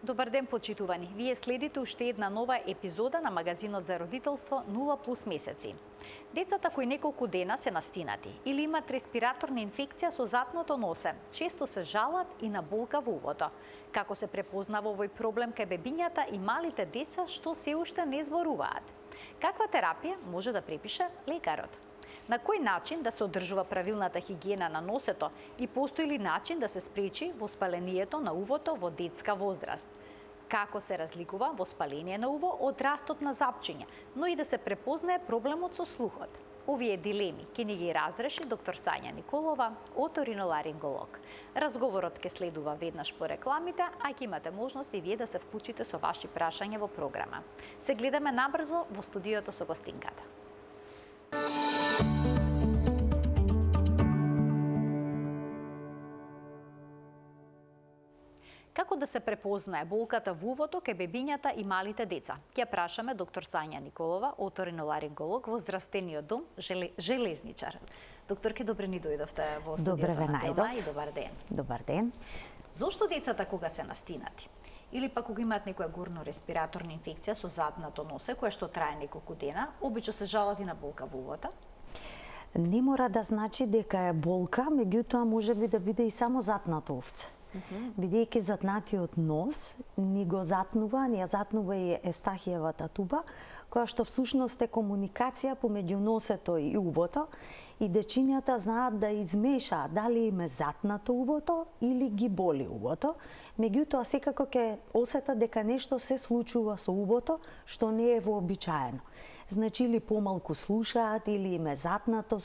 Добар ден, почитувани. Вие следите уште една нова епизода на магазинот за родителство 0+ месеци. Децата кои неколку дена се настинати или имат респираторна инфекција со затното носе, често се жалат и на болка во увото. Како се препознава овој проблем кај бебињата и малите деца што се уште не зборуваат? Каква терапија може да препише лекарот? На кој начин да се одржува правилната хигиена на носето и постои ли начин да се спречи воспалението на увото во детска возраст? Како се разликува воспаление на уво од растот на запчиња, но и да се препознае проблемот со слухот? Овие дилеми ќе ни ги разреши доктор Сања Николова, оториноларинголог. Разговорот ќе следува веднаш по рекламите, а ќе имате можност и вие да се вклучите со ваши прашања во програма. Се гледаме набрзо во студиото со гостинката. Како да се препознае болката во увото кај бебињата и малите деца? Ќе прашаме доктор Сања Николова, оториноларинголог во здравствениот дом Железничар. Докторке, добре ни дојдовте во студиото на Телма и добар ден. Добар ден. Зошто децата кога се настинати или пак кога имаат некоја горно-респираторна инфекција со задното носе, која што трае неколку дена, обично се жалат и на болка во увото? Не мора да значи дека е болка, меѓутоа можеби да биде и само затнато овце. Бидејќи затнатиот нос ни ја затнува и евстахиевата туба, која што всушност е комуникација помеѓу носето и увото, и дечињата знаат да измешаат дали им е затнато увото или ги боли увото, меѓутоа секако ќе осетат дека нешто се случува со увото што не е вообичаено. Значи или помалку слушаат, или им е затнато,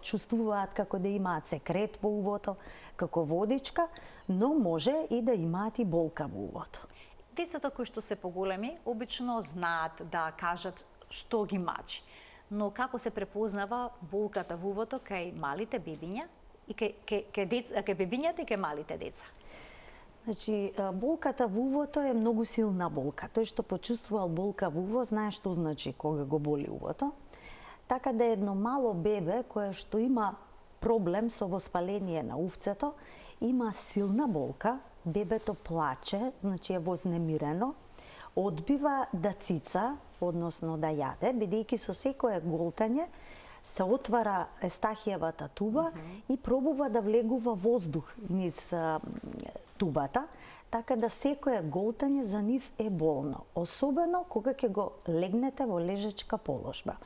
чувствуваат како да имаат секрет во увото, како водичка, но може и да имаат и болка во увото. Децата кои што се поголеми, обично знаат да кажат што ги мачи. Но како се препознава болката во увото кај малите бебиња и кај бебињата и кај малите деца? Значи, болката во увото е многу силна болка. Тој што почувствувал болка во уво, знае што значи кога го боли увото. Така да едно мало бебе кое што има проблем со воспаление на увцето, има силна болка, бебето плаче, значи е вознемирено, одбива да цица, односно да јаде, бидејќи со секое голтање се отвара евстахиевата туба и пробува да влегува воздух низ тубата, така да секое голтање за нив е болно, особено кога ќе го легнете во лежачка положба.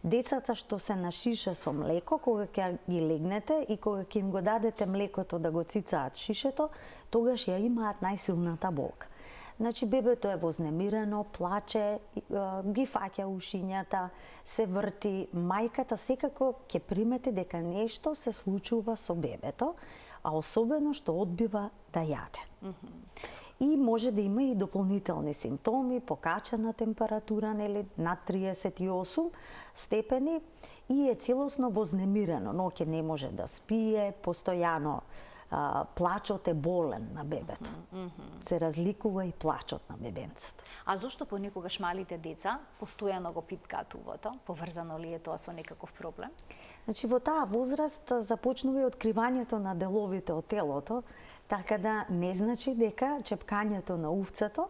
Децата што се на шише со млеко, кога ќе ги легнете и кога ќе им го дадете млекото да го цицаат шишето, тогаш ја имаат најсилната болка. Значи, бебето е вознемирено, плаче, ги фаќа ушињата, се врти, мајката секако ќе примети дека нешто се случува со бебето, а особено што одбива да јаде. И може да има и дополнителни симптоми, покачена температура, нели, над 38 степени и е целосно вознемирено, ноќе не може да спие, постојано плачот е болен на бебето. Се разликува и плачот на бебенцето. А зошто понекогаш малите деца постојано го пипкаат увото? Поврзано ли е тоа со некаков проблем? Значи, во таа возраст започнува и откривањето на деловите од телото, така да не значи дека чепкањето на увцето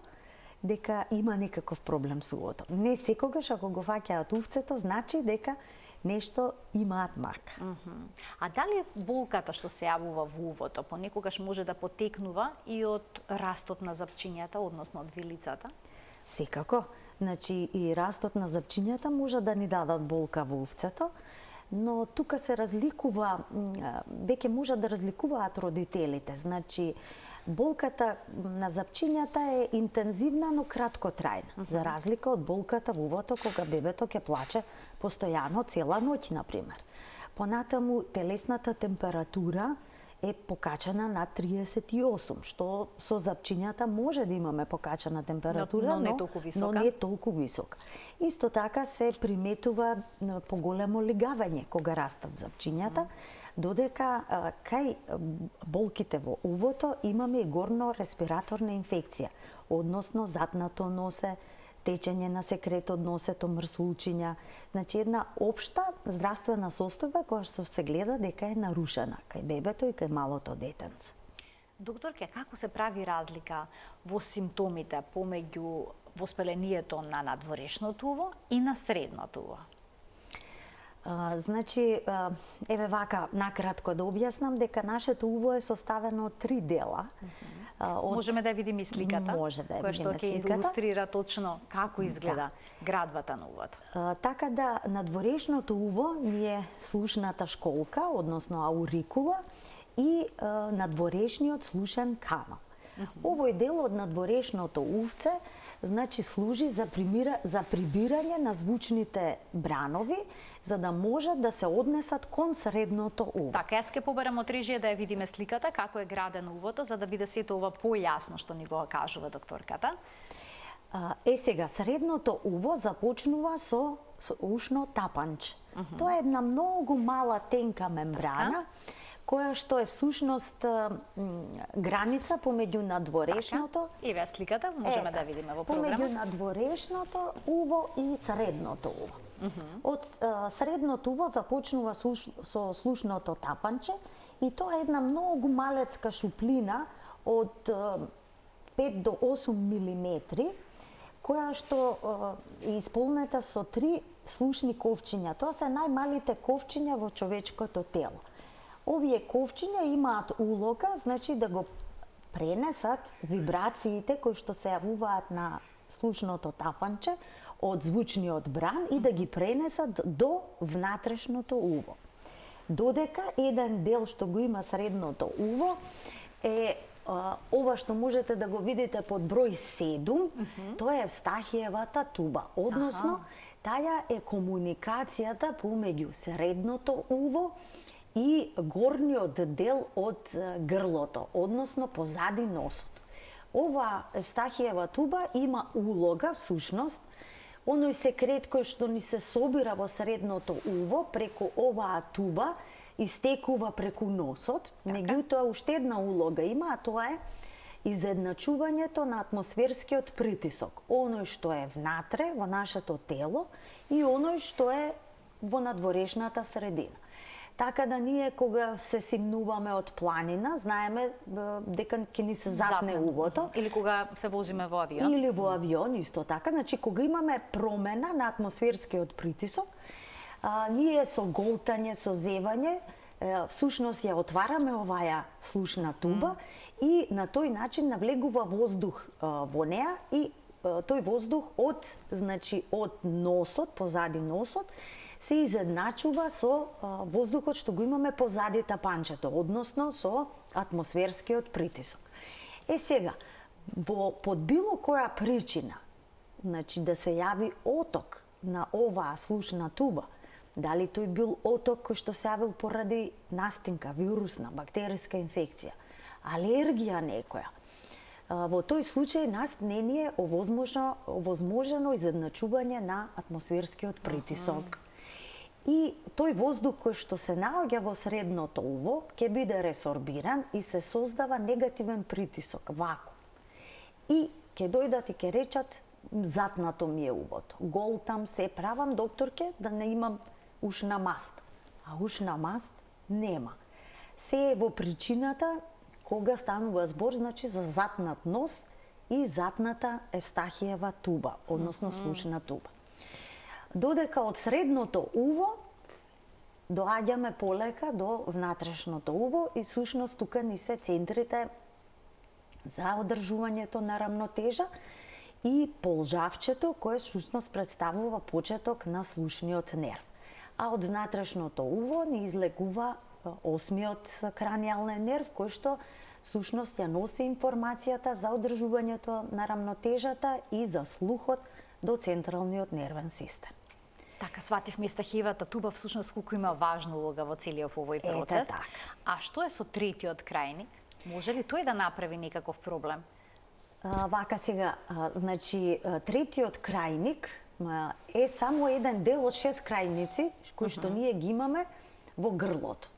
дека има некаков проблем со увото. Не секогаш ако го фаќаат увцето, значи дека нешто имаат мака. А дали болката што се јавува во увото понекогаш може да потекнува и од растот на запчињата, односно од вилицата? Секако. Значи и растот на запчињата може да ни дадат болка во увцето, но тука се разликува, веќе може да разликуваат родителите. Значи, болката на запчињата е интензивна, но краткотрајна, за разлика од болката во увото кога бебето ќе плаче постојано цела ноќ, например. Понатаму телесната температура е покачена на 38, што со запчињата може да имаме покачена температура, но не толку висока. Исто така се приметува поголемо легавање кога растат запчињата, додека кај болките во увото имаме и горно-респираторна инфекција, односно затнато носе, течење на секрет од носето, мрсулчиња, значи една општа здравствена состојба која што се гледа дека е нарушена кај бебето и кај малото детенце. Докторке, како се прави разлика во симптомите помеѓу воспалението на надворешното уво и на средното уво? Значи, еве вака, накратко да објаснам дека нашето уво е составено од 3 дела. Можеме да видиме и сликата, Може да ја која што видиме ќе сликата. илустрира точно како изгледа градбата на увото. Така да, надворешното уво ни е слушната школка, односно аурикула, и надворешниот слушен канал. Овој дел од надворешното увце значи служи за прибирање на звучните бранови, за да можат да се однесат кон средното уво. Така, јас ќе побарам од режија да ја видиме сликата како е градено увото, за да биде сето ова појасно што ни го кажува докторката. Сега, средното уво започнува со ушно тапанче. Тоа е една многу мала тенка мембрана, која што е всушност граница помеѓу надворешното. Еве сликата, можеме да видиме во помеѓу програмот. надворешното уво и средното уво. Од средното уво започнува со слушното тапанче и тоа е една многу малецка шуплина од 5 до 8 милиметри, која што е исполнета со 3 слушни ковчиња. Тоа се најмалите ковчиња во човечкото тело. Овие ковчиња имаат улога, значи да го пренесат вибрациите кои што се јавуваат на слушното тапанче од звучниот бран и да ги пренесат до внатрешното уво. Додека еден дел што го има средното уво е ова што можете да го видите под број 7, тоа е Евстахиевата туба, односно таа е комуникацијата помеѓу средното уво и горниот дел од грлото, односно позади носот. Ова Евстахиева туба има улога, всушност, оној секрет кој што ни се собира во средното уво преку оваа туба истекува преку носот, меѓутоа уште една улога има, а тоа е изедначувањето на атмосферскиот притисок, оној што е внатре во нашето тело и оној што е во надворешната средина. Така да ние кога се симнуваме од планина, знаеме дека ќе ни се затне увото. Или кога се возиме во авион. Или во авион, исто така. Значи, кога имаме промена на атмосферскиот притисок, ние со голтање, со зевање, всушност ја отвараме оваа слушна туба и на тој начин навлегува воздух во неа и тој воздух од носот, позади носот, се изедначува со воздухот што го имаме позади тапанчето, односно со атмосферскиот притисок. Сега, под било која причина, значи да се јави оток на оваа слушна туба, дали тој бил оток кој што се јавил поради настинка, вирусна, бактериска инфекција, алергија некоја, во тој случај нас не ни е овозможено изедначување на атмосферскиот притисок. И тој воздух кој што се наоѓа во средното уво ќе биде ресорбиран и се создава негативен притисок, вакуум. И ќе дојдат и ќе речат затнато ми е увото. Голтам, се правам, докторке, да не имам ушна маст. А ушна маст нема. Се е во причината кога станува збор, значи за затнат нос и затната Евстахиева туба, односно слушна туба. Додека од средното уво доаѓаме полека до внатрешното уво и всушност тука ни се центрите за одржувањето на рамнотежа и полжавчето кое всушност представува почеток на слушниот нерв. А од внатрешното уво ни излегува осмиот кранијален нерв кој што всушност ја носи информацијата за одржувањето на рамнотежата и за слухот до централниот нервен систем. Така, сватив Евстахиевата туба всушност колку има важна улога во целиот овој процес. Така. А што е со третиот крајник? Може ли тој да направи некаков проблем? Вака сега, значи, третиот крајник е само еден дел од 6 крајници кои што ние ги имаме во грлото.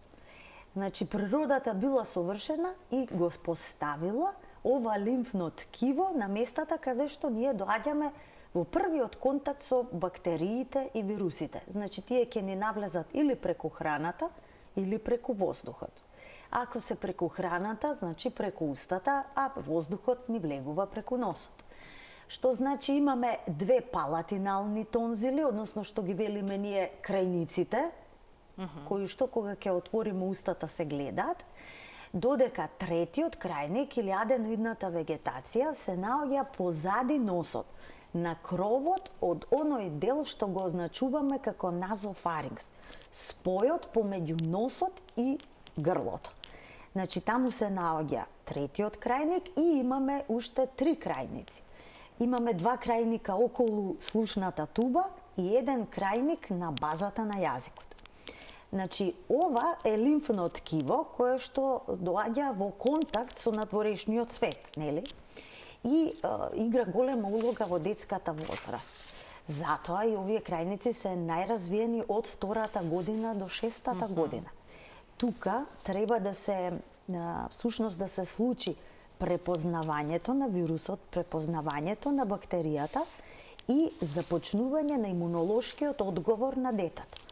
Значи, природата била совршена и го поставила ова лимфно ткиво на местата каде што ние доаѓаме во првиот контакт со бактериите и вирусите. Значи, тие ќе ни навлезат или преку храната, или преку воздухот. Ако се преку храната, значи преку устата, а воздухот ни влегува преку носот. Што значи имаме две палатинални тонзили, односно што ги велиме ние крајниците, кои што кога ќе отвориме устата се гледаат, додека третиот крајник или аденоидната вегетација се наоѓа позади носот, на кровот од оној дел што го означуваме како назофарингс, спојот помеѓу носот и грлото. Значи таму се наоѓа третиот крајник и имаме уште три крајници. Имаме два крајника околу слушната туба и еден крајник на базата на јазикот. Значи, ова е лимфно ткиво кое што доаѓа во контакт со надворешниот свет, нели? И игра голема улога во детската возраст. Затоа и овие крајници се најразвиени од втората година до шестата година. Тука треба да се всушност да се случи препознавањето на вирусот, препознавањето на бактеријата и започнување на имунолошкиот одговор на детето.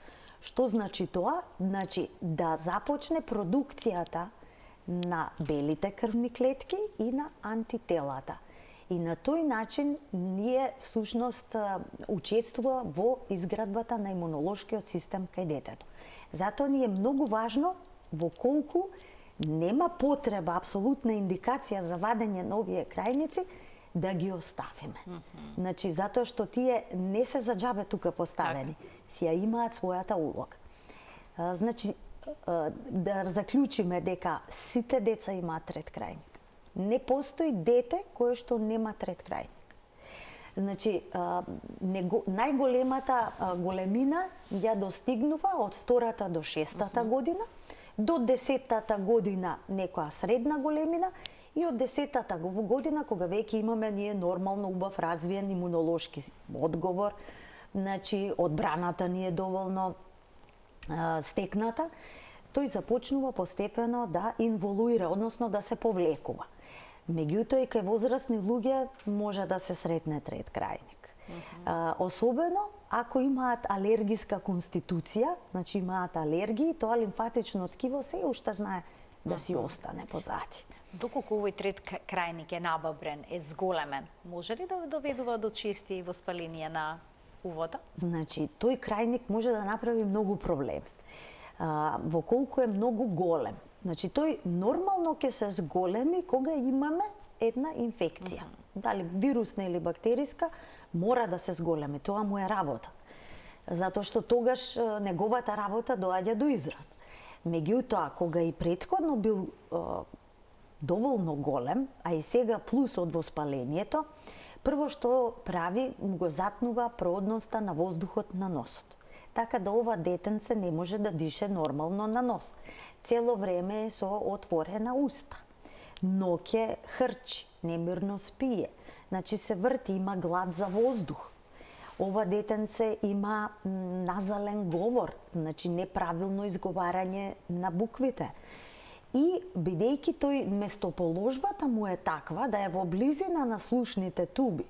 Што значи тоа? Значи да започне продукцијата на белите крвни клетки и на антителата. И на тој начин ние всушност учествува во изградбата на имунолошкиот систем кај детето. Затоа ни е многу важно во колку нема потреба, апсолутна индикација за вадење на овие крајници, да ги оставиме. Значи, затоа што тие не се за џабе тука поставени, си ја имаат својата улога. Значи, да заклучиме дека сите деца имаат трет крајник. Не постои дете кое што нема трет крајник. Значи, најголемата големина ја достигнува од втората до шестата година, до 10-тата година некоја средна големина и од 10-тата година кога веќе имаме ние нормално убав развиен имунолошки одговор, значи одбраната ни е доволно стекната, тој започнува постепено да инволуира, односно да се повлекува. Меѓутоа и кај возрастни луѓе може да се сретне трет крајник. Особено ако имаат алергиска конституција, значи имаат алергии, тоа лимфатично ткиво се уште знае да си остане позади. Доколку овој трет крајник е набабрен, е зголемен, може ли да доведува до чести воспаление на увода? Значи, тој крајник може да направи многу проблеми. Во колку е многу голем. Значи, тој нормално ќе се зголеми кога имаме една инфекција. Дали вирусна или бактериска, мора да се зголеми. Тоа му е работа. Затоа што тогаш неговата работа доаѓа до израз. Меѓутоа, кога и претходно бил доволно голем, а и сега плюс од воспалението, прво што прави, го затнува проодноста на воздухот на носот. Така да ова детенце не може да дише нормално на нос. Цело време е со отворена уста. Ноќе хрчи, немирно спие. Значи се врти, има глад за воздух. Ова детенце има назален говор, значи неправилно изговарање на буквите. И бидејќи тој местоположбата му е таква да е во близина на слушните туби,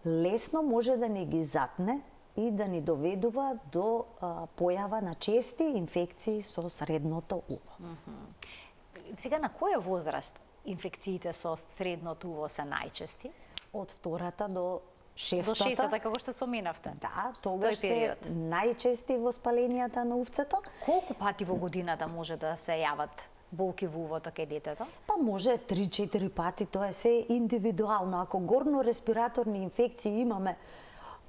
лесно може да не ги затне и да ни доведува до појава на чести инфекции со средното уво. Сега на која возраст инфекциите со средното уво се најчести? Од втората до шестата. До шестата, како што споменавте. Да, тогаш се најчести воспаленијата на увцето. Колку пати во годината може да се јават болки во увото кај детето? Па може 3-4 пати, тоа е се индивидуално. Ако горно-респираторни инфекции имаме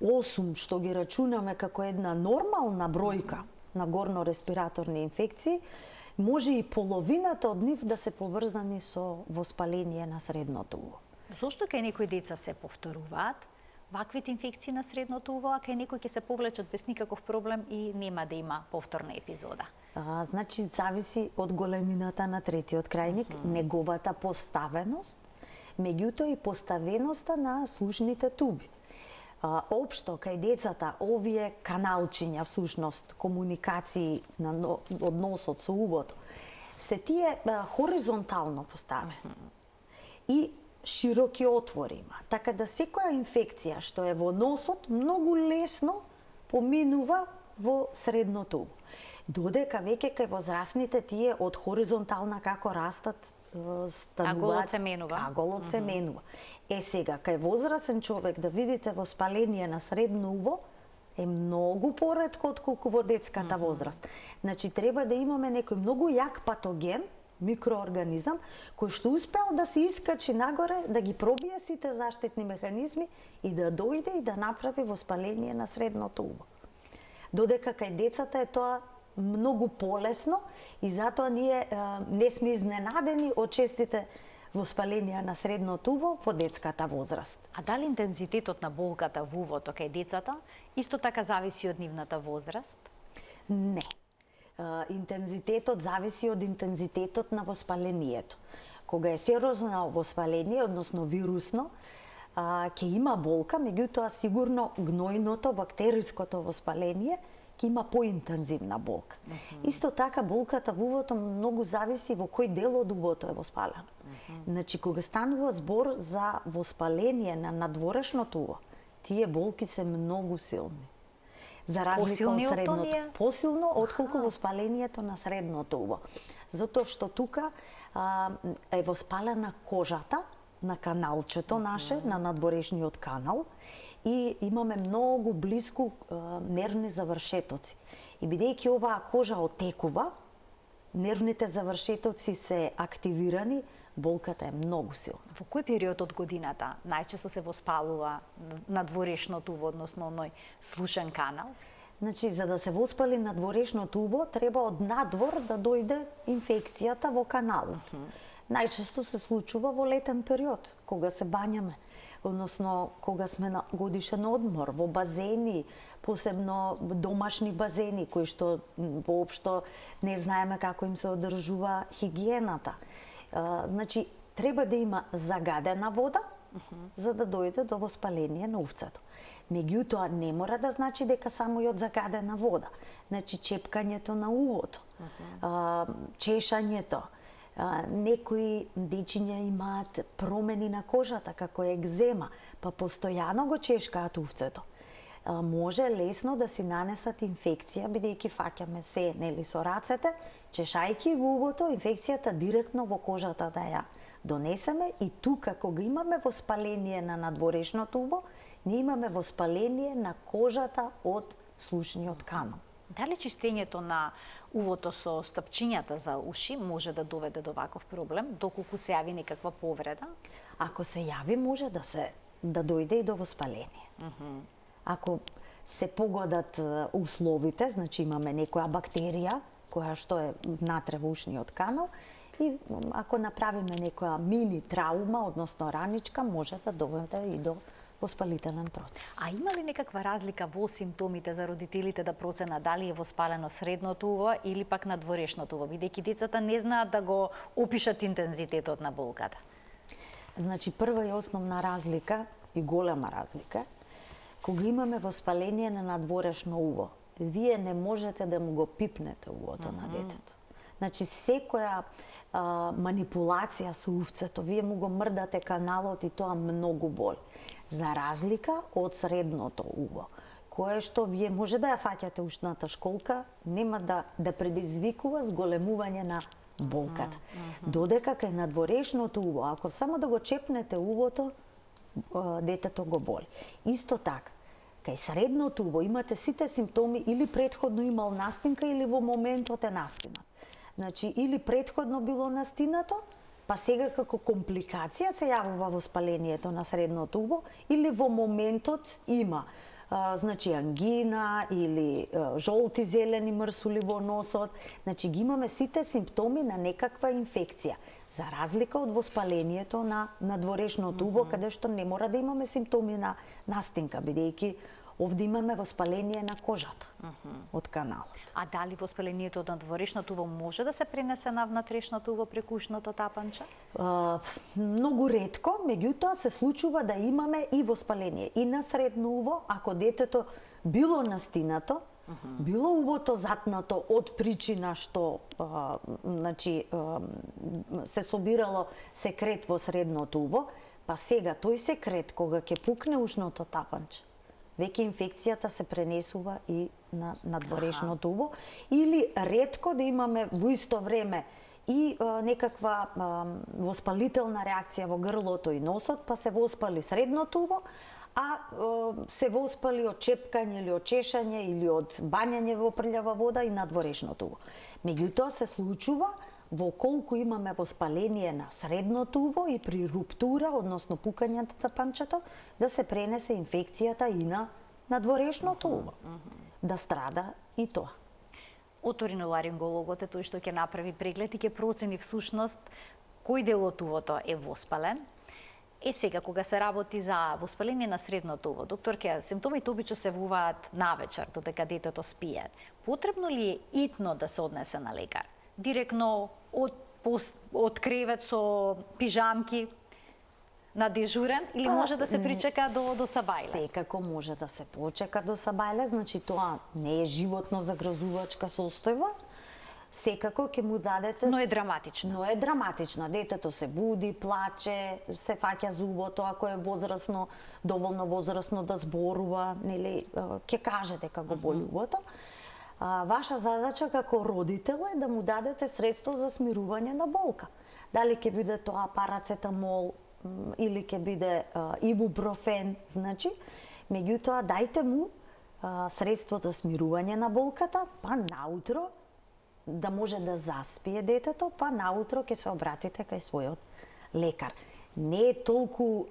8, што ги рачунаме како една нормална бројка на горно-респираторни инфекции, може и половината од нив да се поврзани со воспаление на средното уво. Зошто кај некои деца се повторуваат ваквите инфекции на средното уво, а кај некои ќе се повлечат без никаков проблем и нема да има повторна епизода? Значи, зависи од големината на третиот крајник, неговата поставеност, меѓутоа и поставеноста на слушните туби. Општо, кај децата, овие каналчиња, всушност, комуникации од носот со увото, се тие хоризонтално поставени. И широки отвори има. Така да секоја инфекција што е во носот многу лесно поминува во средното уво. Додека веќе кај возрастните тие од хоризонтална како растат стануваат, Аголот се менува. Аголот се менува. Сега кај возрастен човек да видите воспаление на средно уво е многу поретко отколку во детската возраст. Значи треба да имаме некој многу јак патоген, микроорганизам, кој што успеал да се искачи нагоре, да ги пробие сите заштитни механизми и да дојде и да направи воспаление на средното уво. Додека кај децата е тоа многу полесно и затоа ние не сме изненадени од честите воспаленија на средното уво во детската возраст. А дали интензитетот на болката во увото кај децата исто така зависи од нивната возраст? Не. Интензитетот зависи од интензитетот на воспалението. Кога е серозно воспаление, односно вирусно, ќе има болка, меѓутоа сигурно гнојното, бактериското воспаление ќе има поинтензивна болка. Исто така болката во увото многу зависи во кој дел од увото е воспалено. Значи кога станува збор за воспаление на надворешното уво, тие болки се многу силни. За разлика од средното, посилно отколку воспалението на средното уво. Затоа што тука е воспалена кожата на каналчето наше, на надворешниот канал, и имаме многу блиску нервни завршетоци. И бидејќи оваа кожа отекува, нервните завршетоци се активирани, болката е многу силна. Во кој период од годината најчесто се воспалува надворешното уво, односно оној слушен канал? Значи, за да се воспали надворешното уво, треба од надвор да дојде инфекцијата во каналот. Најчесто се случува во летен период, кога се бањаме, односно кога сме на годишен одмор, во базени, посебно домашни базени, кои што воопшто не знаеме како им се одржува хигиената. Значи, треба да има загадена вода, за да дојде до воспаление на увцето. Меѓутоа, не мора да значи дека само и од загадена вода. Значи, чепкањето на увото, чешањето, некои дечиња имаат промени на кожата, како екзема, па постојано го чешкаат увцето. Може лесно да си нанесат инфекција, бидејќи фаќаме се нели со рацете, чешајќи го увото, инфекцијата директно во кожата да ја донесеме, и тука кога имаме воспаление на надворешното уво, ние имаме воспаление на кожата од слушниот канал. Дали чистењето на увото со стапчињата за уши може да доведе до ваков проблем, доколку се јави некаква повреда? Ако се јави, може да дојде и до воспаление. Ако се погодат условите, значи имаме некоја бактерија која што е внатре во ушниот канал, и ако направиме некоја мини траума, односно раничка, може да доведе и до воспалителен процес. А има ли некаква разлика во симптомите за родителите да проценат дали е воспалено средното уво или пак надворешното уво, бидејќи децата не знаат да го опишат интензитетот на болката? Значи, прва и основна разлика, и голема разлика, кога имаме воспаление на надворешно уво, вие не можете да му го пипнете увото на детето. Значи, секоја манипулација со увцето, вие му го мрдате каналот и тоа многу боли. За разлика од средното уво, кое што вие може да ја фаќате ушната школка, нема да предизвикува зголемување на болката. Додека кај надворешното уво, ако само да го чепнете увото, детето го боли. Исто така, кај средното уво имате сите симптоми, или претходно имал настинка, или во моментот е настинат. Значи, или претходно било настинато, па сега како компликација се јавува воспалението на средното уво, или во моментот има значи ангина или жолти зелени мрсули во носот. Значи ги имаме сите симптоми на некаква инфекција, за разлика од воспалението на надворешното уво, каде што не мора да имаме симптоми на настинка, бидејќи овде имаме воспаление на кожата од каналот. А дали воспалението од надворешното уво може да се пренесе на внатрешното уво преку ушното тапанче? Многу ретко, меѓутоа се случува да имаме и воспаление и на средно уво, ако детето било настинато, било увото затнато од причина што значи се собирало секрет во средното уво, па сега тој секрет кога ќе пукне ушното тапанче, веќе инфекцијата се пренесува и на надворешното уво, или ретко да имаме во исто време и некаква воспалителна реакција во грлото и носот, па се воспали средното уво, а се воспали од чепкање или од чешање или од бањање во прљава вода и надворешното уво. Меѓутоа се случува во колку имаме воспаление на средното уво и при руптура, односно пукање на тапанчето, да се пренесе инфекцијата и на надворешното уво. Да страда и тоа. Оториноларингологот е тој што ќе направи преглед и ќе процени всушност кој дел од увото е воспален. Сега, кога се работи за воспаление на средното уво, докторке, симптомите обично се вуваат навечер, додека детето спие. Потребно ли е итно да се однесе на лекар? Директно од кревет со пижамки на дежурен, или може да се причека до сабајле? Секако може да се почека до сабајле, значи тоа не е животно загрозувачка состојба. Секако ќе му дадете... Но е драматично. Но е драматична. Детето се буди, плаче, се фаќа зубото, ако е возрасно, доволно возрасно да зборува, нели, ќе каже дека го боли убото. Ваша задача како родител е да му дадете средство за смирување на болка. Дали ќе биде тоа парацетамол или ќе биде ибупрофен, значи, меѓутоа дајте му средство за смирување на болката, па наутро да може да заспие детето, па наутро ќе се обратите кај својот лекар. Не е толку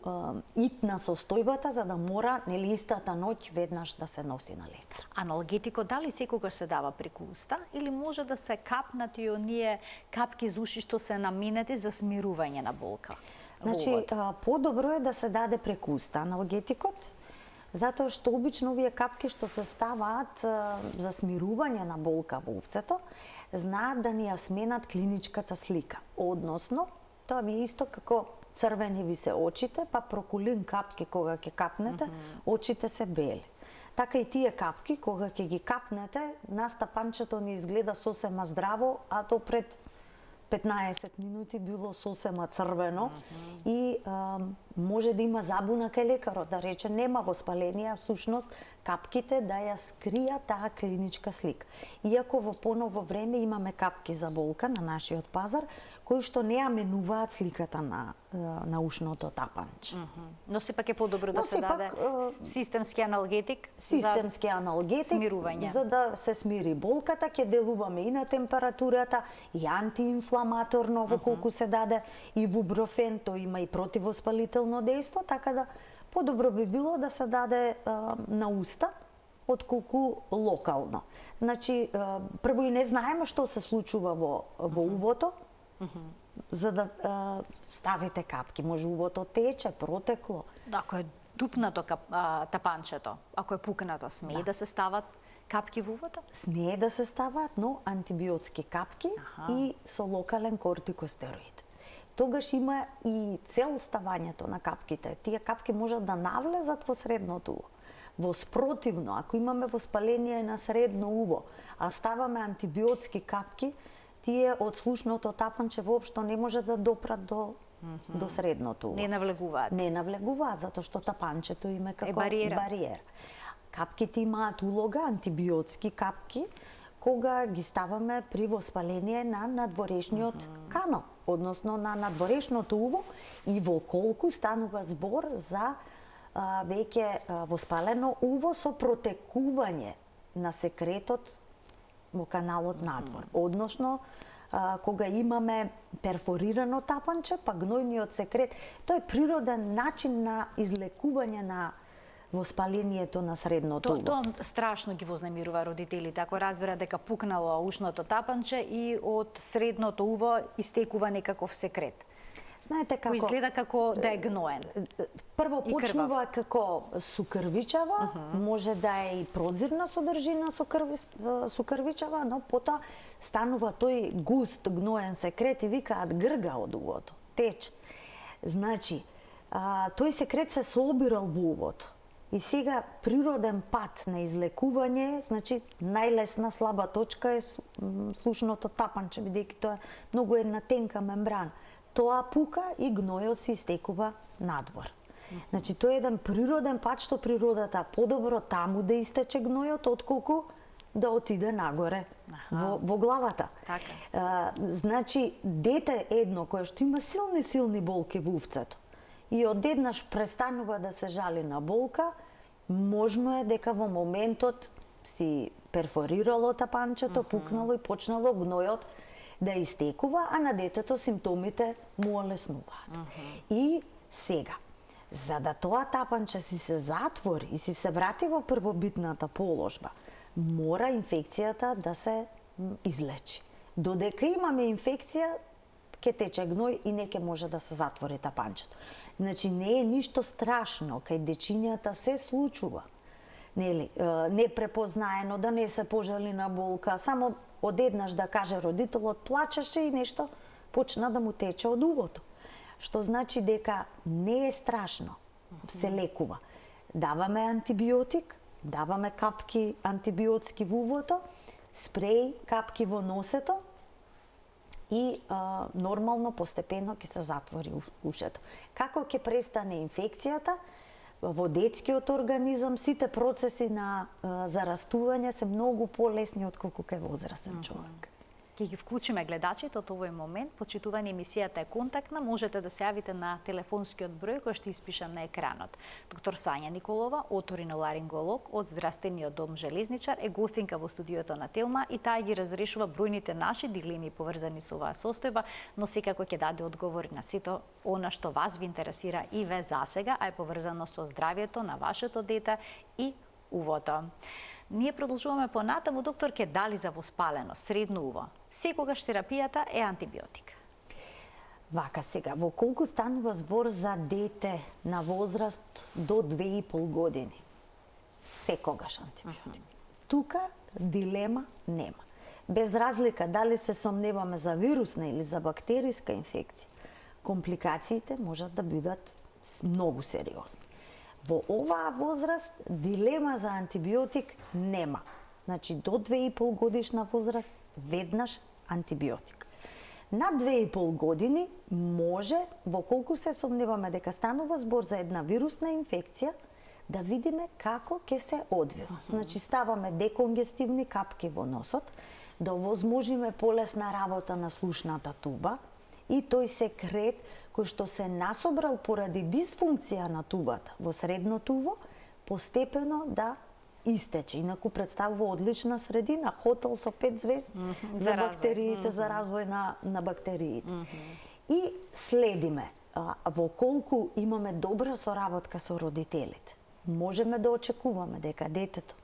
итна состојбата за да мора нели истата ноќ веднаш да се носи на лекар. Аналгетико дали секогаш се дава преку уста или може да се капнат и оние капки за уши што се наменети за смирување на болка? Значи, подобро е да се даде преку уста аналгетикот, затоа што обично овие капки што се ставаат за смирување на болка во овцето, знаат да ни ја сменат клиничката слика. Односно, тоа ви е исто како црвени ви се очите, па прокулин капки кога ќе капнете, очите се бели. Така и тие капки, кога ќе ги капнете, настапанчето ни изгледа сосема здраво, а то пред 15 минути било сосема црвено и може да има забуна кај лекарот, да рече нема воспаление, а всушност капките да ја скрија таа клиничка слика. Иако во поново време имаме капки за болка на нашиот пазар, кои што не ја менуваат сликата на ушното тапанче. Но сепак е подобро да се даде системски аналгетик системски аналгетик смирување. За да се смири болката, ќе делуваме и на температурата, и антиинфламаторно во колку се даде ибупрофен, тој има и противоспалително дејство, така да подобро би било да се даде на уста отколку локално. Значи, прво и не знаеме што се случува во увото, за да ставите капки. Може увото тече, протекло. Ако е дупнато тапанчето, ако е пукнато, смее да се стават капки во увото? Смее да се стават, но антибиотски капки и со локален кортикостероид. Тогаш има и цел ставањето на капките. Тие капки можат да навлезат во средното уво. Воспротивно, ако имаме воспаление на средно уво, а ставаме антибиотски капки, тие од слушното тапанче воопшто не може да допрат до средното уво. Не навлегуваат. Не навлегуваат, затоа што тапанчето им е како бариера. Капките имаат улога, антибиотски капки, кога ги ставаме при воспаление на надворешниот канал, односно на надворешното уво, и во колку станува збор за веќе воспалено уво со протекување на секретот во каналот надвор. Односно, кога имаме перфорирано тапанче, па гнојниот секрет, тоа е природен начин на излекување на воспалението на средното уво. Тоа страшно ги вознемирува родителите, ако разбера дека пукнало ушното тапанче и од средното уво истекува некаков секрет. Знаете како... Изгледа како да е гноен. Прво почнува како сукрвичава, може да е и прозирна содржина сукрвичава, но потоа станува тој густ гноен секрет и викаат грга од увото, тече. Значи, тој секрет се сообирал во увото. И сега природен пат на излекување, значи најлесна слаба точка е слушното тапанче, бидејќи тоа е многу една тенка мембрана. Тоа пука и гнојот се истекува надвор. Значи тоа е еден природен пат што природата подобро таму да истече гнојот отколку да отиде нагоре во главата. Така. Значи дете едно кое што има силни болки во увцето и одеднаш престанува да се жали на болка, можно е дека во моментот си перфорирало тапанчето, пукнало и почнало гнојот да истекува, а на детето симптомите му олеснуваат. И сега, за да тоа тапанче си се затвори и си се врати во првобитната положба, мора инфекцијата да се излечи. Додека имаме инфекција, ќе тече гној и не ќе може да се затвори тапанчето. Значи не е ништо страшно, кај дечињата се случува. Нели, непрепознаено, да не се пожали на болка, само одеднаш да каже родителот, плачеше и нешто почна да му тече од увото. Што значи дека не е страшно, се лекува. Даваме антибиотик, даваме капки антибиотски во увото, спреј, капки во носето и нормално, постепено ќе се затвори ушето. Како ќе престане инфекцијата? Во детскиот организам сите процеси на зарастување се многу полесни отколку кај возрастен човек. Ќе ги вклучиме гледачите од овој момент. Почитувани, емисијата е контактна. Можете да се јавите на телефонскиот број кој што испишан на екранот. Доктор Сања Николова, оториноларинголог од Здравствениот дом Железничар, е гостинка во студиото на Телма и таа ги разрешува бројните наши дилеми поврзани со оваа состојба, но секако ќе даде одговори на сето она што вас ви интересира и ве засега, а е поврзано со здравјето на вашето дете и увото. Ние продолжуваме понатаму, доктор, ке дали за воспаленост, средно уво. Секогаш терапијата е антибиотик. Вака сега, во колку станува збор за дете на возраст до 2,5 години, секогаш антибиотик. Тука дилема нема. Без разлика дали се сомневаме за вирусна или за бактериска инфекција, компликациите можат да бидат многу сериозни. Во оваа возраст дилема за антибиотик нема. Значи до 2,5 годишна возраст веднаш антибиотик. На 2,5 години може, во колку се сомневаме дека станува збор за една вирусна инфекција, да видиме како ќе се одвива. Значи ставаме деконгестивни капки во носот, да овозможиме полесна работа на слушната туба и тој секрет кој што се насобрал поради дисфункција на тубата во средното уво, постепено да истече. Инаку представува одлична средина, хотел со 5 звезди за бактериите, за развој на бактериите. И следиме, во колку имаме добра соработка со родителите, можеме да очекуваме дека детето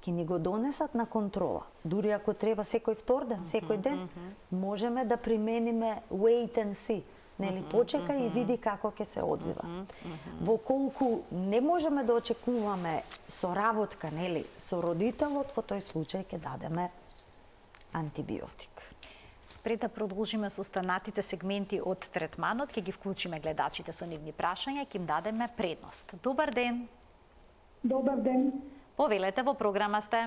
ќе ни го донесат на контрола. Дури ако треба секој втор ден, секој ден, можеме да примениме wait and see. Нели, почека и види како ќе се одвива. Во колку не можеме да очекуваме соработка, нели, со родителот, во тој случај ќе дадеме антибиотик. Пред да продолжиме со останатите сегменти од третманот, ќе ги вклучиме гледачите со нивни прашања, ќе им дадеме предност. Добар ден. Добар ден. Повелете, во програма сте.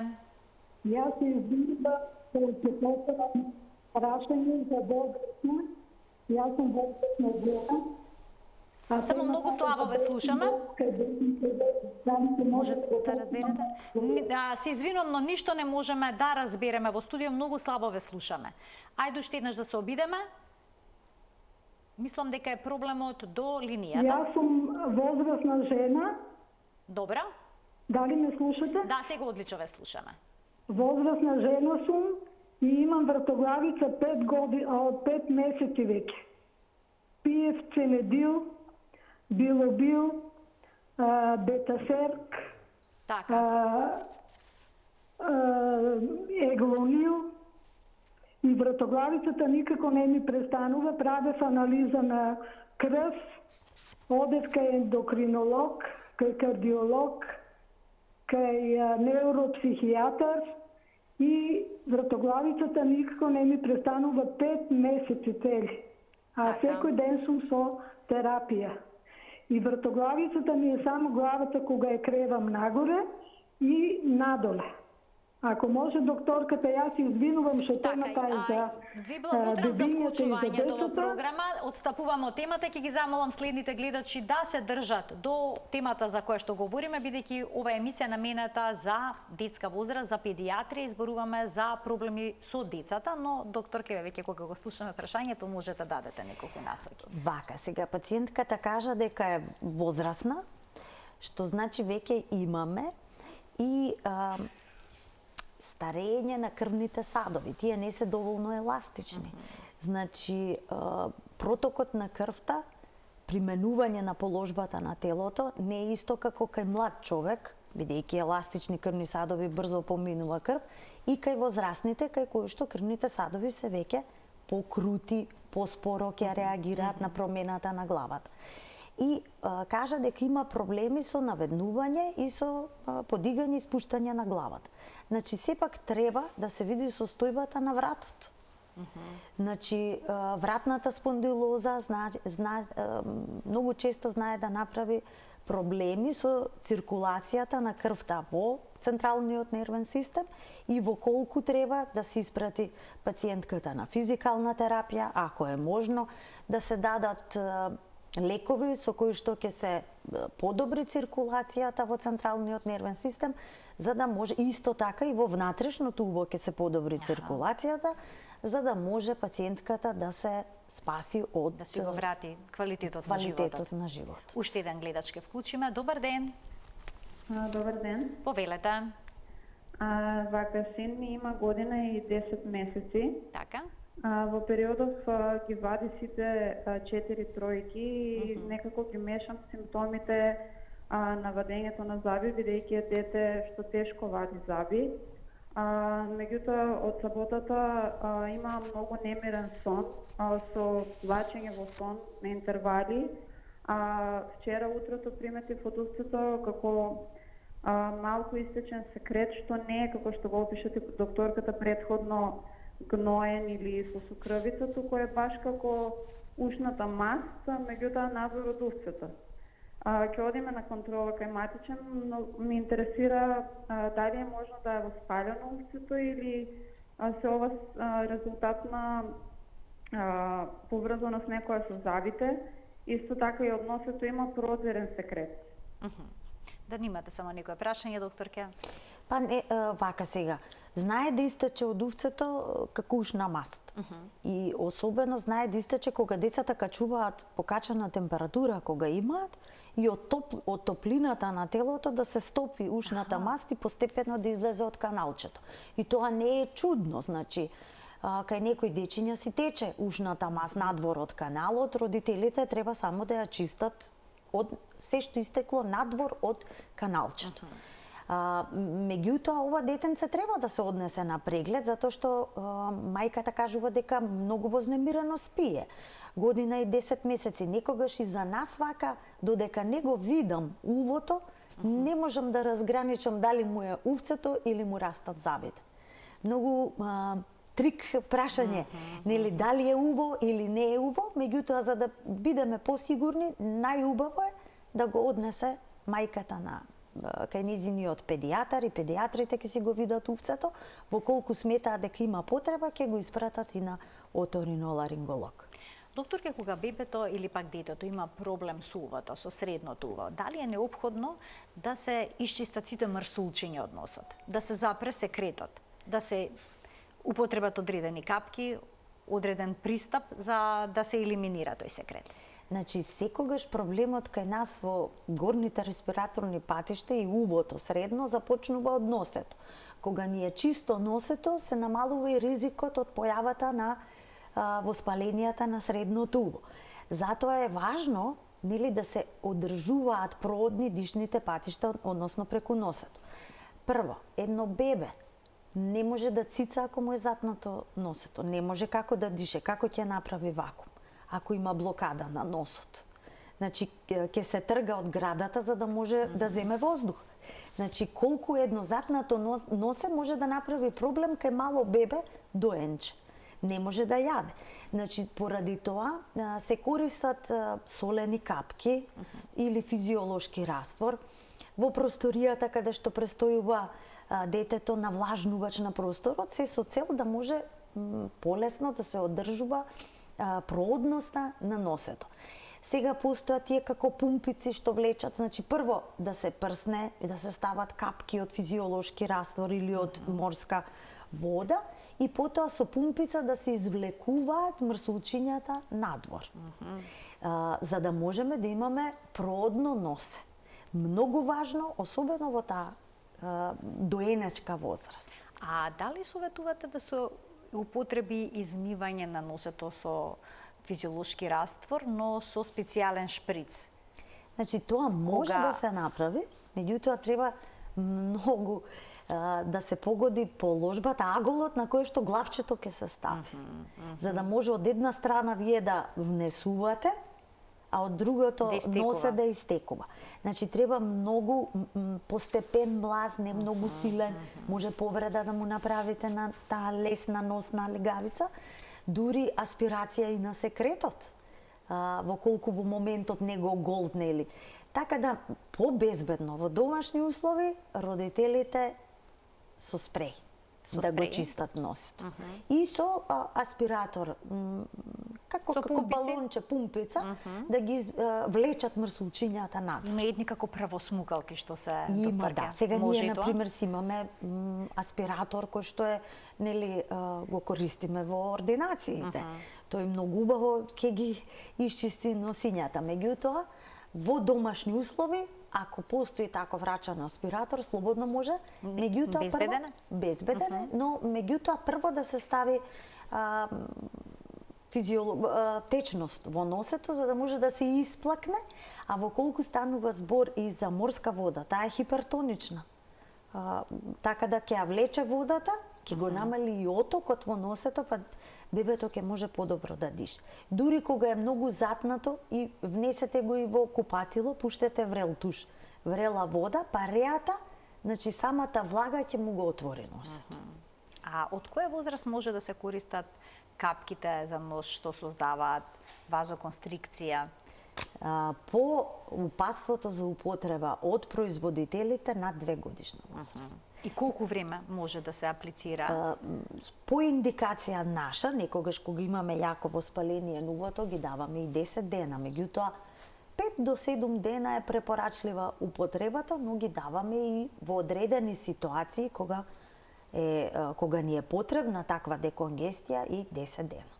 Јас се извинувам што ќе поставам прашање за возрастна. Јас сум возрастна жена. Само многу слабо ве слушаме. Можете да разберете? Се извинувам, но ништо не можеме да разбереме во студио, многу слабо ве слушаме. Ајде уште еднаш да се обидеме. Мислам дека е проблемот до линијата. Јас сум возрастна жена. Добра. Дали ме слушате? Да, сега одлично ве слушаме. Возрастна жена сум и имам вртоглавица 5 месеци веќе. Пиев ценедил, билобил, бетасерк, еглонил и вртоглавицата никако не ми престанува. Правев анализа на крв, одев кај ендокринолог, кај кардиолог, кај невропсихијатар и вртоглавицата никако не ми престанува 5 месеци цели. А секој ден сум со терапија. И вртоглавицата ми е само главата кога ја кревам нагоре и надоле. Ако може, докторката, јас се извинувам што темата е за ви благодарам за бебињата и за вклучувањето во децата. програма. Отстапуваме од темата, ќе ги замолам следните гледачи да се држат до темата за која што говориме, бидејќи ова емисија е наменета за детска возраст, за педиатрија, изборуваме за проблеми со децата, но докторке, веќе кога го слушаме прашањето, можете да дадете неколку насоки. Вака, сега пациентката кажа дека е возрасна, што значи веќе имаме и старење на крвните садови. Тие не се доволно еластични. Значи, протокот на крвта, применување на положбата на телото, не е исто како кај млад човек, бидејќи еластични крвни садови брзо поминува крв, и кај возрастните, кај кои што крвните садови се веќе покрути, поспоро ќе реагираат на промената на главата. И кажа дека има проблеми со наведнување и со подигање и спуштање на главата. Значи, сепак треба да се види состојбата на вратот. Значи, вратната спондилоза многу често знае да направи проблеми со циркулацијата на крвта во централниот нервен систем и во колку треба да се испрати пациентката на физикална терапија, ако е можно, да се дадат лекови со кои што ќе се подобри циркулацијата во централниот нервен систем, за да може исто така и во внатрешното уво ќе се подобри циркулацијата, за да може пациентката да се спаси од да се го врати квалитетот на живот. Уште еден гледач ке вклучиме. Добар ден. Добар ден. Повелете. Вака, син ми има година и 10 месеци. Така. Во периодов ги вади сите 4 тројки и некако ги мешам симптомите на вадењето на заби, бидејќи е дете што тешко вади заби. Меѓутоа, од саботата има многу немирен сон, со влачење во сон на интервали. Вчера утрото приметив од устото како малку истечен секрет, што не е како што го опишете докторката предходно гноен или со сукрвица, туку е баш како ушната маст, меѓутоа надвор од устото. Ќе одиме на контрола кај матичен, но ми интересира дали е можно да е воспалено устото или се ова резултат на поврзано с некоја со забите. Исто така и од носето има прозрен секрет. Да немате само некоја прашање, докторке? Па не, вака сега. Знае да истече од увцето како ушна маст. И особено знае да истече кога децата качуваат покачена температура, кога имаат, и од топлината на телото да се стопи ушната маст и постепено да излезе од каналчето. И тоа не е чудно, значи, кај некои дечиња си тече ушната маст надвор од каналот, родителите треба само да ја чистат од се што истекло надвор од каналчето. Меѓутоа, ова детенце треба да се однесе на преглед, затоа што мајката кажува дека многу вознемирено спие. Година и 10 месеци, некогаш и за нас вака, додека не го видам увото, не можам да разграничам дали му е увцето или му растат забите. Многу трик прашање, нели, дали е уво или не е уво, меѓутоа за да бидеме посигурни, најубаво е да го однесе мајката на кај незиниот педијатар и педијатрите ќе си го видат увцето, во колку сметаат дека има потреба, ќе го испратат и на оториноларинголог. Докторке, кога бебето или пак детето има проблем со увото, со средното уво, дали е неопходно да се исчистат сите мрсулчиња од носот, да се запре секретот, да се употребат одредени капки, одреден пристап за да се елиминира тој секрет? Значи, секогаш проблемот кај нас во горните респираторни патишта и увото средно започнува од носето. Кога ни е чисто носето, се намалува и ризикот од појавата на воспаленијата на средното уво. Затоа е важно, нели, да се одржуваат проодни дишните патишта, односно преку носето. Прво, едно бебе не може да цица ако му е затнато носето, не може како да дише, како ќе направи вакуум ако има блокада на носот. Значи, ќе се трга од градата за да може да земе воздух. Значи, колку едно затнато носе може да направи проблем кај мало бебе доенче. Не може да јаде. Значи, поради тоа се користат солени капки или физиолошки раствор во просторијата каде што престојува детето навлажнувач на просторот, се со цел да може полесно да се одржува проодноста на носето. Сега постојат тие како пумпици што влечат, значи прво да се прсне и да се стават капки од физиолошки раствор или од морска вода и потоа со пумпица да се извлекуваат мрсулчињата надвор. За да можеме да имаме проодно носе. Многу важно, особено во таа доенечка возраст. А дали советувате да се употреби измивање на носето со физиолошки раствор, но со специјален шприц? Значи, тоа може да се направи, меѓутоа треба многу да се погоди положбата, аголот на кој што главчето ќе се стави. За да може од една страна вие да внесувате, а од другото носе да истекува. Значи, треба многу постепен млаз, не многу силен, може повреда да му направите на таа лесна носна легавица, дури аспирација и на секретот, во колку во моментот не го голтнели. Така да, побезбедно, во домашни услови, родителите со спреј да го чистат носето. И со аспиратор, како балонче, пумпица, да ги влечат мрсулчињата надвор. Има едни како правосмукалки што се Има, да. Сега ние, например, си имаме аспиратор кој што е, нели, го користиме во ординациите. Тој многу убаво ќе ги исчисти носињата. Меѓутоа, во домашни услови, ако постои таков рачен аспиратор, слободно може. Меѓутоа, безбеден е? Безбеден е, но меѓутоа прво да се стави течност во носето, за да може да се исплакне, а во колку станува збор и за морска вода, таа е хипертонична. Така да ќе ја влече водата, ќе го намали и отокот во носето, па бебето ќе може подобро да диша. Дури кога е многу затнато и внесете го и во купатило, пуштете врел туш, врела вода, па реата, значи самата влага ќе му го отвори носето. А од која возраст може да се користат капките за нос што создаваат вазоконстрикција? По упатството за употреба од производителите над 2 годишна возраст. И колку време може да се аплицира? По индикација наша, некогаш кога имаме јако воспаление на увото, ги даваме и 10 дена, меѓутоа 5 до 7 дена е препорачлива употребата, но ги даваме и во одредени ситуации кога ни е потребна таква деконгестија и 10 дена.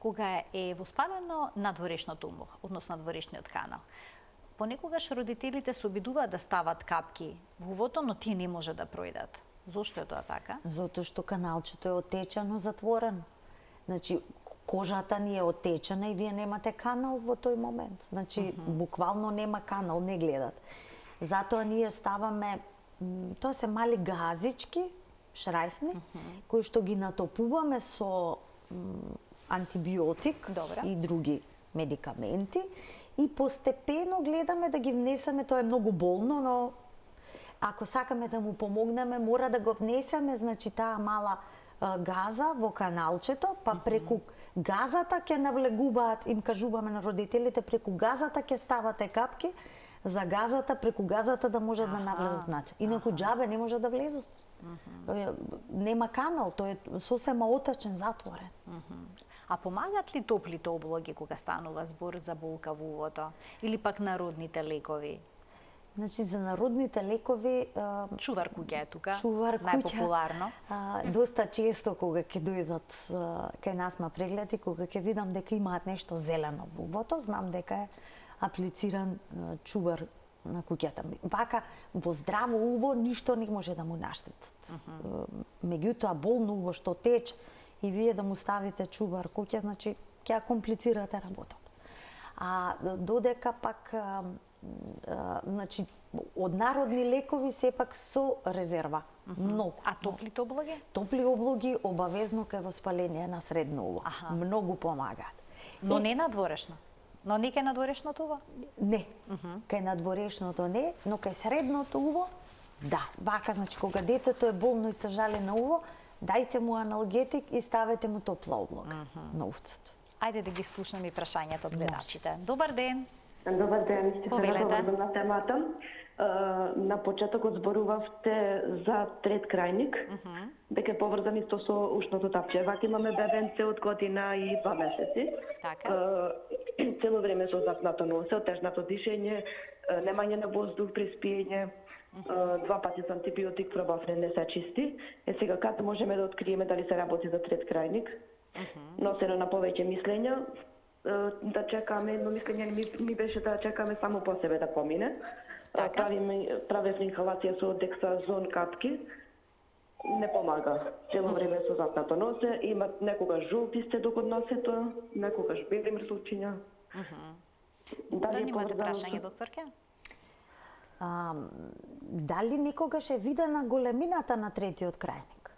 Кога е воспалено надворешното умо, односно надворешниот канал, понекогаш родителите се обидуваат да стават капки во увото, но тие не може да пројдат. Зошто е тоа така? Затоа што каналчето е отечено, затворено. Значи, кожата ни е отечена и вие немате канал во тој момент. Значи, буквално нема канал, не гледат. Затоа ние ставаме, тоа се мали газички, шрајфни, кои што ги натопуваме со антибиотик и други медикаменти и постепено гледаме да ги внесеме, тоа е многу болно, но ако сакаме да му помогнеме, мора да го внесеме, значи таа мала газа во каналчето, па преку газата ќе навлегуваат, им кажуваме на родителите, преку газата ќе ставате капки, за газата, преку газата да може да навлезат начин. Инаку џабе не може да влезат. Нема канал, тој е сосема отечен, затворен. А помагат ли топлите облоги кога станува збор за болка во увото? Или пак народните лекови? Значи, за народните лекови... Чувар куќа е тука, најпопуларно. Доста често кога ќе дојдат кај нас на прегледи, кога ќе видам дека имаат нешто зелено во увото, знам дека е аплициран чувар на куќата. Вака, во здраво уво, ништо не може да му наштетат. Меѓутоа, болно уво што тече, и вие да му ставите чувар куќа, значи, ќе ја комплицирате работата. А додека пак, значи, од народни лекови сепак со резерва. Многу. А топлите облоги? Топли облоги обавезно кај воспаление на средно уво. Многу помагаат. Но не надворешно? Но не кај надворешното уво? Не. Кај надворешното не, но кај средното уво, да. Вака, значи, кога детето е болно и се жали на уво, дајте му аналгетик и ставете му топла облога на увцето. Ајде да ги слушнеме прашањата од гледачите. Добар ден. Добар ден, ќе се Повелете. наврзам на темата. На почетокот зборувавте за трет крајник, дека е поврзан исто со ушното тапче. Вака имаме бебенце од година и 2 месеци. Така. Цело време со запнато носе, отежнато дишење, немање на воздух при спиење, 2 пати за антибиотик пробавме, не се чисти. Сега кога можеме да откриеме дали се работи за трет крајник? Носено на повеќе мислења, да чекаме, едно мислење ми беше да чекаме само по себе да помине. Правев инхалација со дексазон капки, не помага. Цело време со запнато носе, има некогаш жолти сте докод носето, некогаш бели мрзучиња. Да имате прашање, докторке? Дали некогаш е видена големината на третиот крајник?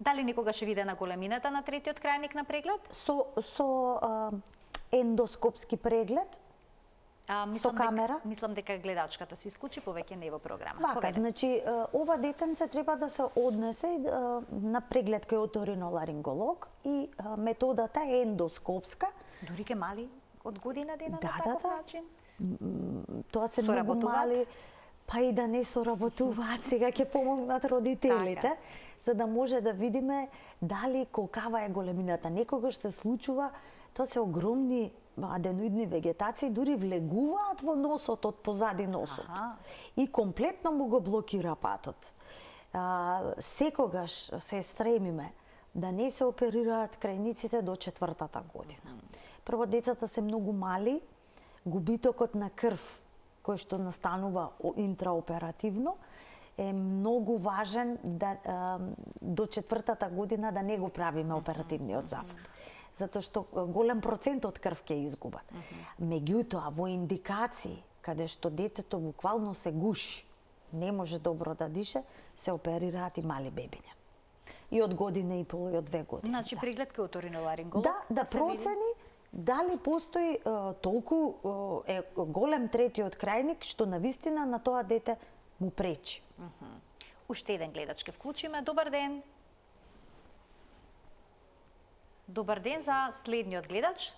Дали некогаш е видена големината на третиот крајник на преглед? Со ендоскопски преглед? Со камера? Мислам дека гледачката се исклучи, повеќе не во програма. Вака, значи, ова детенце треба да се однесе на преглед кај оториноларинголог и методата е ендоскопска. Дури ке мали од година дена на таков начин? Тоа се многу мали, па и да не соработуваат, сега ќе помогнат родителите, за да може да видиме дали колкава е големината. Некогаш се случува, тоа се огромни аденоидни вегетации, дури влегуваат во носот од позади носот. И комплетно му го блокира патот. Секогаш се стремиме да не се оперираат крајниците до 4-та година. Прво, децата се многу мали, губитокот на крв кој што настанува интраоперативно е многу важен да до 4-та година да не го правиме оперативниот зафат. Затоа што голем процент од крв ќе изгубат. Меѓутоа, во индикации, каде што детето буквално се гуши, не може добро да дише, се оперираат и мали бебиња. И од година и пол, и од 2 години. Значи, преглед кај оториноларинголог? Да процени дали постои толку голем третиот крајник, што навистина на тоа дете му пречи. Уште еден гледач ке вклучиме. Добар ден. Добар ден за следниот гледач.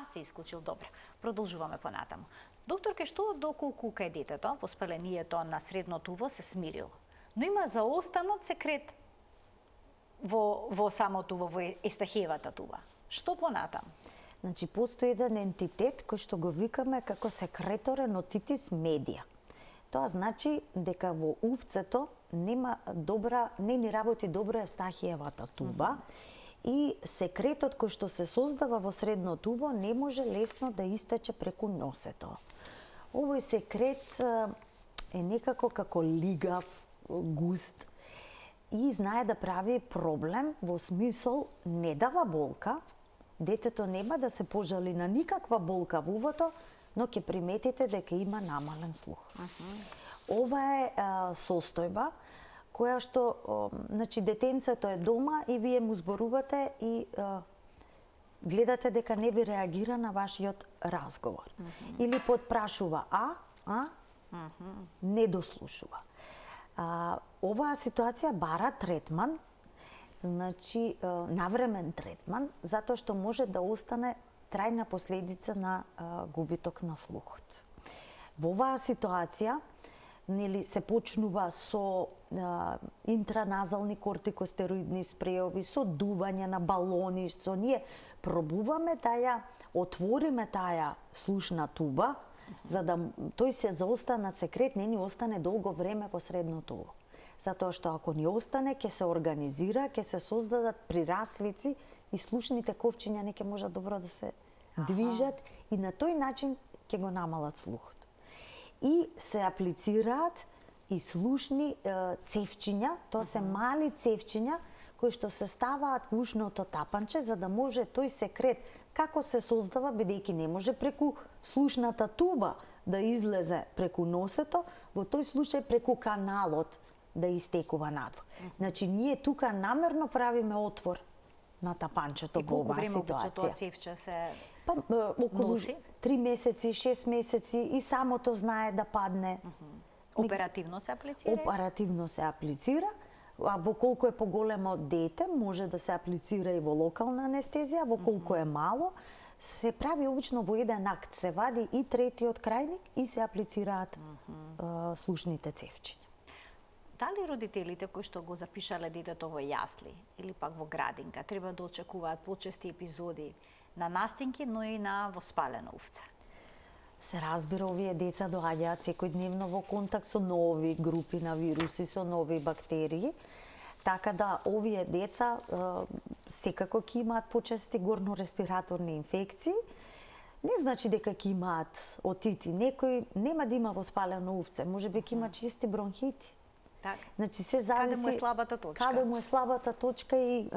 Се исклучил, добро. Продолжуваме понатаму. Докторке, што доколку кај детето, воспалението на средното уво се смирил, но има заостанат секрет во самото уво, во естахевата туба. Што понатаму? Значи, постои еден ентитет кој што го викаме како секреторен отитис медија. Тоа значи дека во увцето не ни работи добро естахиевата туба, и секретот кој што се создава во средното уво не може лесно да истече преку носето. Овој секрет е некако како лигав, густ и знае да прави проблем во смисол не дава болка, детето нема да се пожали на никаква болка во увото, но ќе приметите дека има намален слух. Ова е состојба која што, значи, детенцето е дома и вие му зборувате и гледате дека не ви реагира на вашиот разговор. Или подпрашува не дослушува. Оваа ситуација бара третман, значи навремен третман, затоа што може да остане трајна последица на губиток на слухот. Во оваа ситуација се почнува со интраназални кортикостероидни спреови, со дување на балони, што ние пробуваме да ја отвориме таа слушна туба, за да тој се заостанат секрет не ни остане долго време во средното уво. Затоа што ако ни остане, ќе се организира, ќе се создадат прираслици и слушните ковчиња не ќе можат добро да се движат и на тој начин ќе го намалат слухот. И се аплицираат и слушни цевчиња, тоа се мали цевчиња кои што се ставаат во ушното тапанче за да може тој секрет како се создава, бидејќи не може преку слушната туба да излезе преку носето, во тој случај преку каналот да истекува надвор. Значи ние тука намерно правиме отвор на тапанчето во оваа ситуација. И колку време обича тоа цевче се околу 3 месеци, 6 месеци и самото знае да падне. Оперативно се аплицира? Оперативно се аплицира, а во колку е поголемо дете, може да се аплицира и во локална анестезија, во колку е мало, се прави обично во еден акт, се вади и третиот крајник и се аплицираат слушните цевчиња. Дали родителите кои што го запишале детето во јасли или пак во градинка треба да очекуваат почести епизоди на настинки, но и на воспалено увце? Се разбира, овие деца доаѓаат секојдневно во контакт со нови групи на вируси, со нови бактерии, така да овие деца секако ќе имаат почести горно-респираторни инфекции. Не значи дека ќе имаат отити. Некој нема да има воспалено увце, можеби ќе има чисти бронхити. Така. Значи се зависи Каде му е слабата точка? Каде му е слабата точка и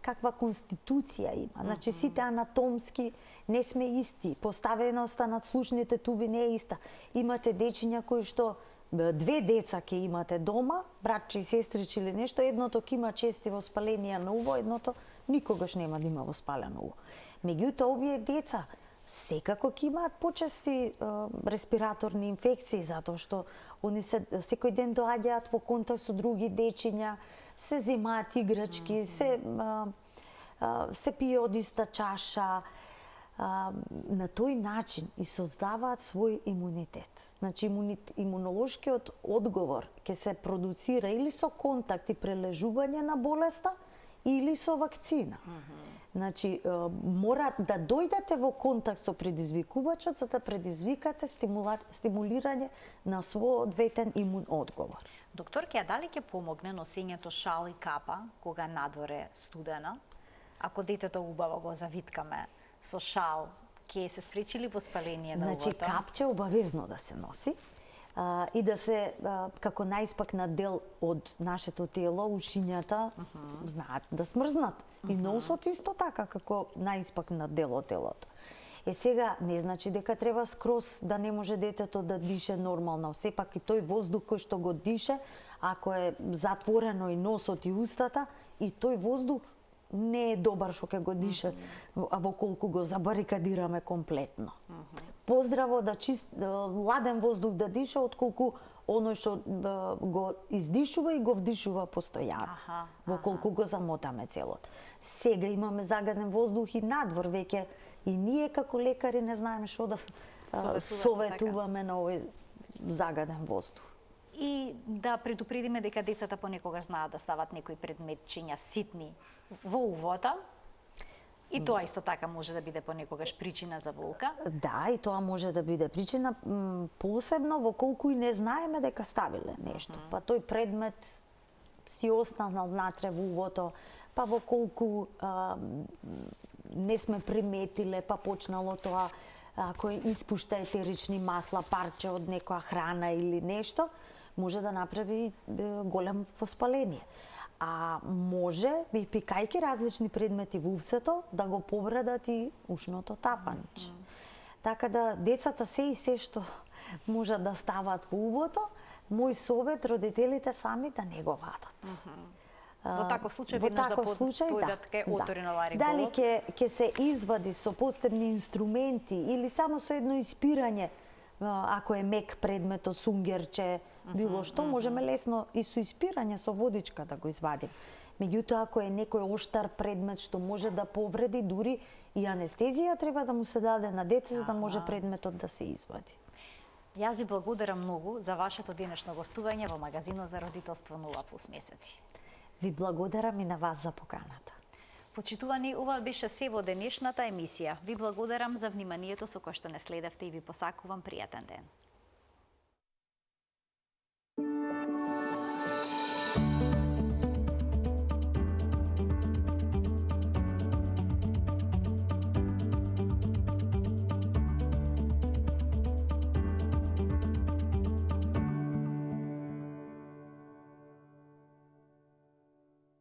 каква конституција има. Значи сите анатомски не сме исти. Поставеноста на слушните туби не е иста. Имате дечиња кои што две деца ќе имате дома, братче и сестриче или нешто, едното ќе има чести воспаленија на уво, едното никогаш нема да има воспалено уво. Меѓутоа овие деца секако ќе имаат почести респираторни инфекции, затоа што они секој ден доаѓаат во контакт со други дечиња, се земаат играчки, се пие од иста чаша. На тој начин и создаваат свој имунитет. Значи имунолошкиот одговор ќе се продуцира или со контакт и прележување на болеста, или со вакцина. Значи, мора да дојдете во контакт со предизвикувачот за да предизвикате стимулирање на соодветен имун одговор. Докторке, а дали ќе помогне носењето шал и капа кога надворе студено? Ако детето убаво го завиткаме со шал, ќе се спречи ли воспаление на увото? Значи, капче обавезно да се носи и да се, како најиспакнат дел од нашето тело, ушињата знаат да смрзнат. И носот исто така, како најиспакнат дел од телото. Сега, не значи дека треба скроз да не може детето да дише нормално. Сепак и тој воздух кој што го дише, ако е затворено и носот и устата, и тој воздух не е добар што ќе го дише, а во колку го забарикадираме комплетно. Поздраво да ладен воздух да диша, отколку оној што го издишува и го вдишува постојано, во колку го замотаме целот. Сега имаме загаден воздух и надвор, веќе и ние како лекари не знаеме што да советуваме на овој загаден воздух. И да предупредиме дека децата понекогаш знаат да стават некои предметчиња ситни во увото. И тоа исто така може да биде понекогаш причина за болка. Да, и тоа може да биде причина, посебно во колку и не знаеме дека ставиле нешто. Па тој предмет си останал внатре во увото, па во колку не сме приметиле, па почнало тоа, ако испушта етерични масла, парче од некоја храна или нешто, може да направи големо воспаление. А може, и пикајќи различни предмети во увцето, да го повредат и ушното тапанче. Така да децата се и се што можат да стават во увото, мој совет родителите сами да не го вадат. Во таков случај веднаш да појдат кај оториноларинголог. Дали ќе се извади со посебни инструменти или само со едно испирање, ако е мек предметот, сунгерче, било што, можеме лесно и со испирање со водичка да го извадиме. Меѓутоа, ако е некој оштар предмет што може да повреди, дури и анестезија треба да му се даде на дете за да може предметот да се извади. Јас ви благодарам многу за вашето денешно гостување во магазинот за родителство 0+ месеци. Ви благодарам и на вас за поканата. Почитувани, ова беше се во денешната емисија. Ви благодарам за вниманието со кое што не следевте и ви посакувам пријатен ден.